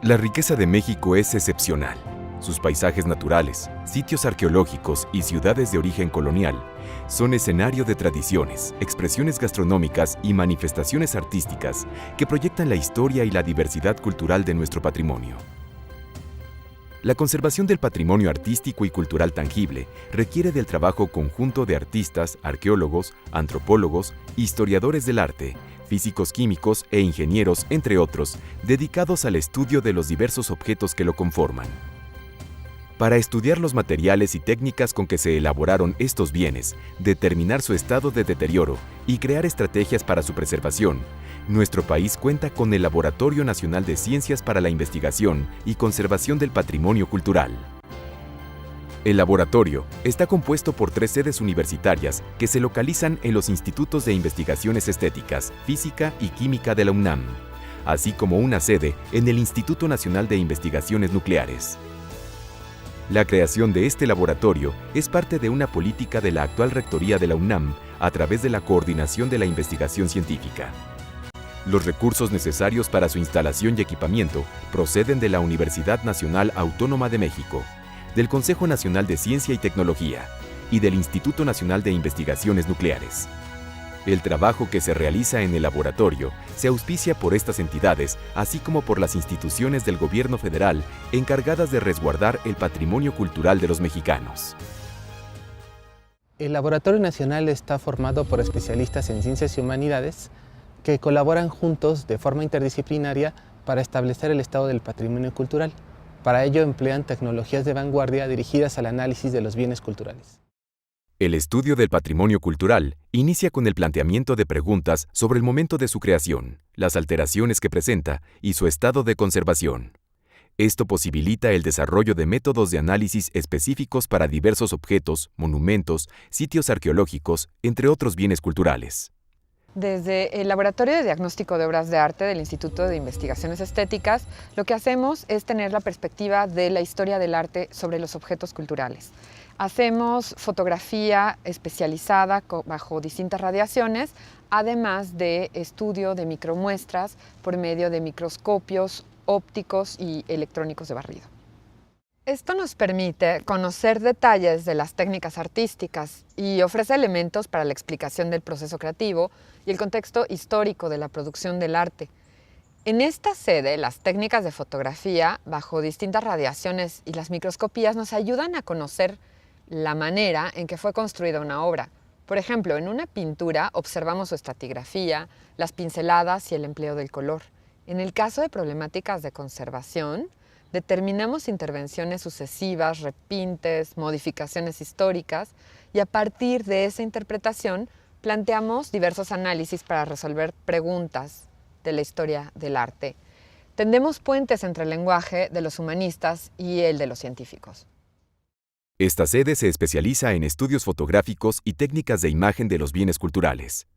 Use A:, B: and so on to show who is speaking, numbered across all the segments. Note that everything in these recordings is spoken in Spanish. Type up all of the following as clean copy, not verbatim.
A: La riqueza de México es excepcional. Sus paisajes naturales, sitios arqueológicos y ciudades de origen colonial son escenario de tradiciones, expresiones gastronómicas y manifestaciones artísticas que proyectan la historia y la diversidad cultural de nuestro patrimonio. La conservación del patrimonio artístico y cultural tangible requiere del trabajo conjunto de artistas, arqueólogos, antropólogos, historiadores del arte, físicos químicos e ingenieros, entre otros, dedicados al estudio de los diversos objetos que lo conforman. Para estudiar los materiales y técnicas con que se elaboraron estos bienes, determinar su estado de deterioro y crear estrategias para su preservación, nuestro país cuenta con el Laboratorio Nacional de Ciencias para la Investigación y Conservación del Patrimonio Cultural. El laboratorio está compuesto por 3 sedes universitarias que se localizan en los Institutos de Investigaciones Estéticas, Física y Química de la UNAM, así como una sede en el Instituto Nacional de Investigaciones Nucleares. La creación de este laboratorio es parte de una política de la actual Rectoría de la UNAM a través de la Coordinación de la Investigación Científica. Los recursos necesarios para su instalación y equipamiento proceden de la Universidad Nacional Autónoma de México, del Consejo Nacional de Ciencia y Tecnología y del Instituto Nacional de Investigaciones Nucleares. El trabajo que se realiza en el laboratorio se auspicia por estas entidades, así como por las instituciones del gobierno federal encargadas de resguardar el patrimonio cultural de los mexicanos.
B: El Laboratorio Nacional está formado por especialistas en ciencias y humanidades que colaboran juntos de forma interdisciplinaria para establecer el estado del patrimonio cultural. Para ello emplean tecnologías de vanguardia dirigidas al análisis de los bienes culturales.
A: El estudio del patrimonio cultural inicia con el planteamiento de preguntas sobre el momento de su creación, las alteraciones que presenta y su estado de conservación. Esto posibilita el desarrollo de métodos de análisis específicos para diversos objetos, monumentos, sitios arqueológicos, entre otros bienes culturales.
C: Desde el Laboratorio de Diagnóstico de Obras de Arte del Instituto de Investigaciones Estéticas, lo que hacemos es tener la perspectiva de la historia del arte sobre los objetos culturales. Hacemos fotografía especializada bajo distintas radiaciones, además de estudio de micromuestras por medio de microscopios ópticos y electrónicos de barrido. Esto nos permite conocer detalles de las técnicas artísticas y ofrece elementos para la explicación del proceso creativo y el contexto histórico de la producción del arte. En esta sede, las técnicas de fotografía bajo distintas radiaciones y las microscopías nos ayudan a conocer la manera en que fue construida una obra. Por ejemplo, en una pintura observamos su estratigrafía, las pinceladas y el empleo del color. En el caso de problemáticas de conservación, determinamos intervenciones sucesivas, repintes, modificaciones históricas y a partir de esa interpretación planteamos diversos análisis para resolver preguntas de la historia del arte. Tendemos puentes entre el lenguaje de los humanistas y el de los científicos.
A: Esta sede se especializa en estudios fotográficos y técnicas de imagen de los bienes culturales.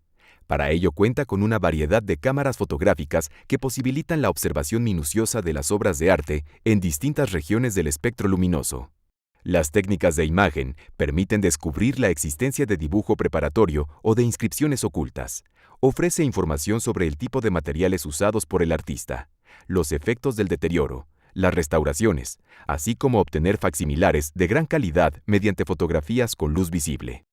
A: Para ello cuenta con una variedad de cámaras fotográficas que posibilitan la observación minuciosa de las obras de arte en distintas regiones del espectro luminoso. Las técnicas de imagen permiten descubrir la existencia de dibujo preparatorio o de inscripciones ocultas. Ofrece información sobre el tipo de materiales usados por el artista, los efectos del deterioro, las restauraciones, así como obtener facsimilares de gran calidad mediante fotografías con luz visible.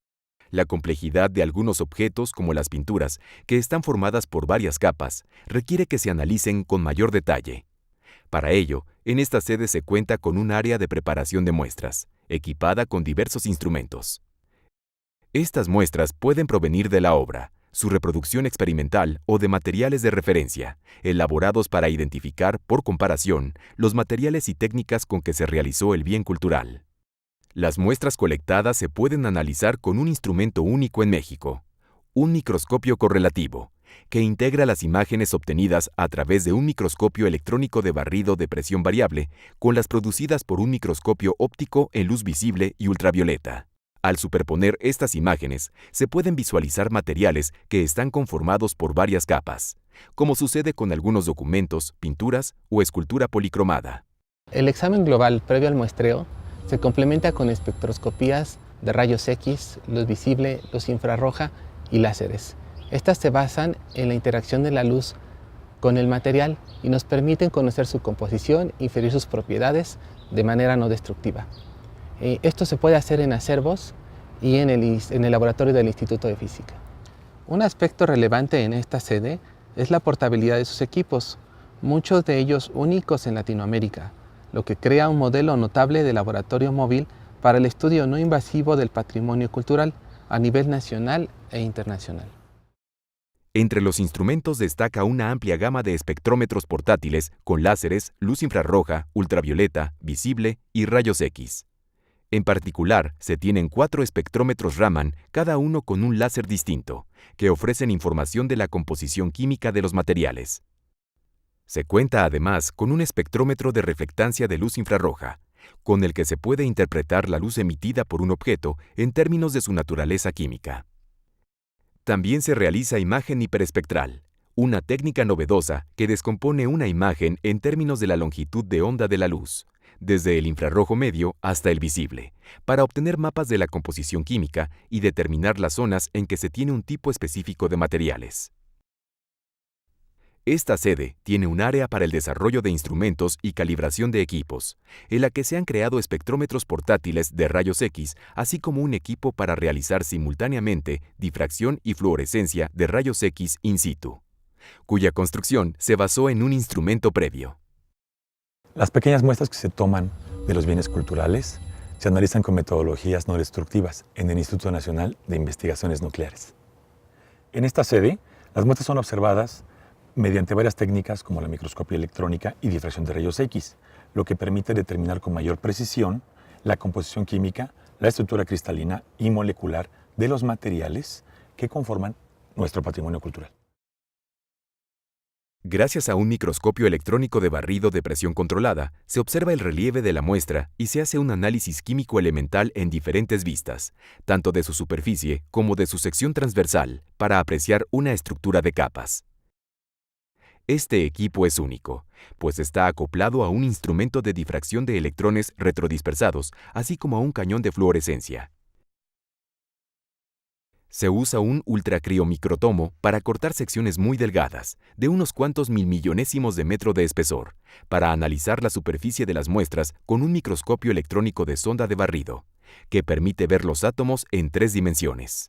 A: La complejidad de algunos objetos, como las pinturas, que están formadas por varias capas, requiere que se analicen con mayor detalle. Para ello, en esta sede se cuenta con un área de preparación de muestras, equipada con diversos instrumentos. Estas muestras pueden provenir de la obra, su reproducción experimental o de materiales de referencia, elaborados para identificar, por comparación, los materiales y técnicas con que se realizó el bien cultural. Las muestras colectadas se pueden analizar con un instrumento único en México, un microscopio correlativo, que integra las imágenes obtenidas a través de un microscopio electrónico de barrido de presión variable con las producidas por un microscopio óptico en luz visible y ultravioleta. Al superponer estas imágenes, se pueden visualizar materiales que están conformados por varias capas, como sucede con algunos documentos, pinturas o escultura policromada.
B: El examen global previo al muestreo se complementa con espectroscopías de rayos X, luz visible, luz infrarroja y láseres. Estas se basan en la interacción de la luz con el material y nos permiten conocer su composición, inferir sus propiedades de manera no destructiva. Esto se puede hacer en acervos y en el laboratorio del Instituto de Física. Un aspecto relevante en esta sede es la portabilidad de sus equipos, muchos de ellos únicos en Latinoamérica, lo que crea un modelo notable de laboratorio móvil para el estudio no invasivo del patrimonio cultural a nivel nacional e internacional.
A: Entre los instrumentos destaca una amplia gama de espectrómetros portátiles con láseres, luz infrarroja, ultravioleta, visible y rayos X. En particular, se tienen 4 espectrómetros Raman, cada uno con un láser distinto, que ofrecen información de la composición química de los materiales. Se cuenta además con un espectrómetro de reflectancia de luz infrarroja, con el que se puede interpretar la luz emitida por un objeto en términos de su naturaleza química. También se realiza imagen hiperespectral, una técnica novedosa que descompone una imagen en términos de la longitud de onda de la luz, desde el infrarrojo medio hasta el visible, para obtener mapas de la composición química y determinar las zonas en que se tiene un tipo específico de materiales. Esta sede tiene un área para el desarrollo de instrumentos y calibración de equipos, en la que se han creado espectrómetros portátiles de rayos X, así como un equipo para realizar simultáneamente difracción y fluorescencia de rayos X in situ, cuya construcción se basó en un instrumento previo.
D: Las pequeñas muestras que se toman de los bienes culturales se analizan con metodologías no destructivas en el Instituto Nacional de Investigaciones Nucleares. En esta sede, las muestras son observadas mediante varias técnicas como la microscopía electrónica y difracción de rayos X, lo que permite determinar con mayor precisión la composición química, la estructura cristalina y molecular de los materiales que conforman nuestro patrimonio cultural.
A: Gracias a un microscopio electrónico de barrido de presión controlada, se observa el relieve de la muestra y se hace un análisis químico elemental en diferentes vistas, tanto de su superficie como de su sección transversal, para apreciar una estructura de capas. Este equipo es único, pues está acoplado a un instrumento de difracción de electrones retrodispersados, así como a un cañón de fluorescencia. Se usa un ultracriomicrotomo para cortar secciones muy delgadas, de unos cuantos milmillonésimos de metro de espesor, para analizar la superficie de las muestras con un microscopio electrónico de sonda de barrido, que permite ver los átomos en 3 dimensiones.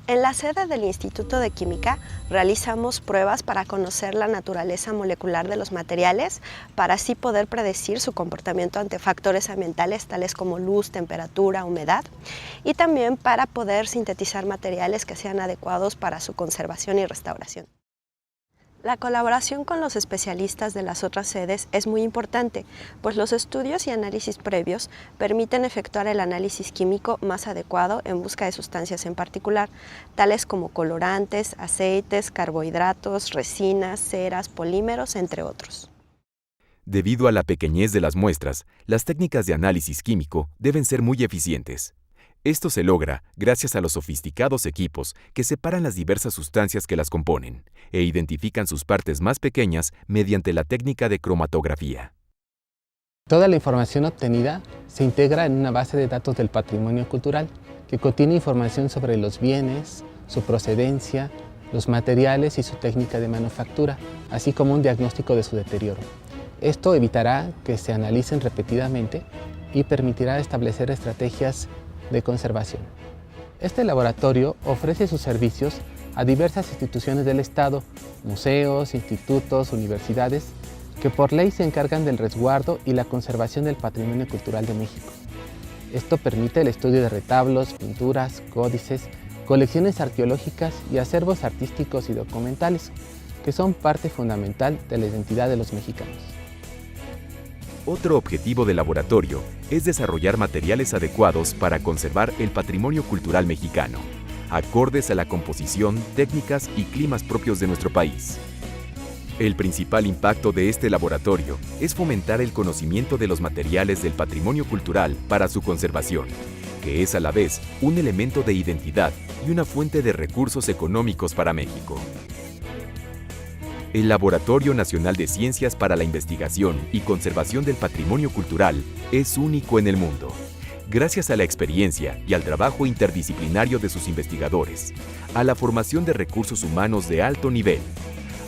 E: En la sede del Instituto de Química realizamos pruebas para conocer la naturaleza molecular de los materiales, para así poder predecir su comportamiento ante factores ambientales tales como luz, temperatura, humedad, y también para poder sintetizar materiales que sean adecuados para su conservación y restauración. La colaboración con los especialistas de las otras sedes es muy importante, pues los estudios y análisis previos permiten efectuar el análisis químico más adecuado en busca de sustancias en particular, tales como colorantes, aceites, carbohidratos, resinas, ceras, polímeros, entre otros.
A: Debido a la pequeñez de las muestras, las técnicas de análisis químico deben ser muy eficientes. Esto se logra gracias a los sofisticados equipos que separan las diversas sustancias que las componen e identifican sus partes más pequeñas mediante la técnica de cromatografía.
B: Toda la información obtenida se integra en una base de datos del patrimonio cultural que contiene información sobre los bienes, su procedencia, los materiales y su técnica de manufactura, así como un diagnóstico de su deterioro. Esto evitará que se analicen repetidamente y permitirá establecer estrategias de conservación. Este laboratorio ofrece sus servicios a diversas instituciones del Estado, museos, institutos, universidades, que por ley se encargan del resguardo y la conservación del patrimonio cultural de México. Esto permite el estudio de retablos, pinturas, códices, colecciones arqueológicas y acervos artísticos y documentales, que son parte fundamental de la identidad de los mexicanos.
A: Otro objetivo del laboratorio es desarrollar materiales adecuados para conservar el patrimonio cultural mexicano, acordes a la composición, técnicas y climas propios de nuestro país. El principal impacto de este laboratorio es fomentar el conocimiento de los materiales del patrimonio cultural para su conservación, que es a la vez un elemento de identidad y una fuente de recursos económicos para México. El Laboratorio Nacional de Ciencias para la Investigación y Conservación del Patrimonio Cultural es único en el mundo, gracias a la experiencia y al trabajo interdisciplinario de sus investigadores, a la formación de recursos humanos de alto nivel,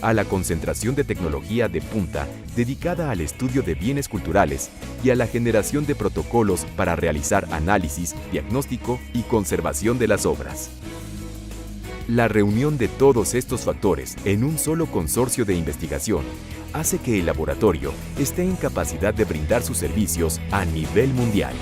A: a la concentración de tecnología de punta dedicada al estudio de bienes culturales y a la generación de protocolos para realizar análisis, diagnóstico y conservación de las obras. La reunión de todos estos factores en un solo consorcio de investigación hace que el laboratorio esté en capacidad de brindar sus servicios a nivel mundial.